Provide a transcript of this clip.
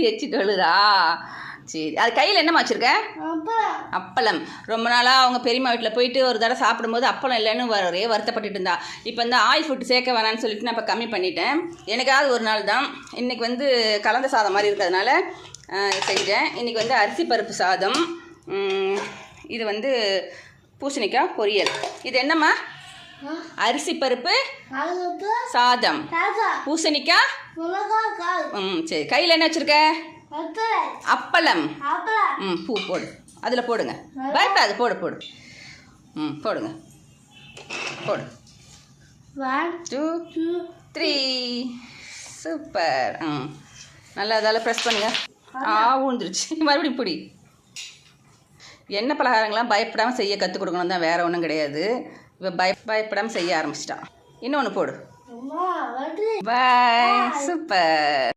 எச்சிட்டு விழுதா? சரி, அது கையில் என்னம்மா வச்சுருக்க? அப்பளம். ரொம்ப நாளாக அவங்க பெரியம்மா வீட்டில் போயிட்டு ஒரு தடவை சாப்பிடும்போது அப்பளம் இல்லைன்னு ஒரே வருத்தப்பட்டுட்டு இருந்தா. இப்போ இந்த ஆயில் ஃபுட்டு சேர்க்க வேணான்னு சொல்லிட்டு நான் இப்போ கம்மி பண்ணிட்டேன். எனக்காவது ஒரு நாள் தான். இன்றைக்கி வந்து கலந்த சாதம் மாதிரி இருக்கிறதுனால செஞ்சேன். இன்றைக்கி வந்து அரிசி பருப்பு சாதம், இது வந்து பூசணிக்காய் பொரியல். இது என்னம்மா? அரிசி பருப்பு சாதம், பூசணிக்காய். சரி, கையில் என்ன வச்சுருக்க? அப்பளம். பூ போடு, அதில் போடுங்க. பயப்படாது, போடு போடு. போடுங்க, போடு. 1 2 3. சூப்பர். நல்லா அதால் ப்ரெஸ் பண்ணுங்க. விழுந்துருச்சு. மறுபடியும் பிடி. எண்ணெய் பலகாரங்கள்லாம் பயப்படாமல் செய்ய கற்றுக் கொடுக்கணும் தான், வேறு ஒன்றும் கிடையாது. இப்போ பயப்படாமல் செய்ய ஆரம்பிச்சிட்டா. இன்னொன்று போடு. பாய். சூப்பர்.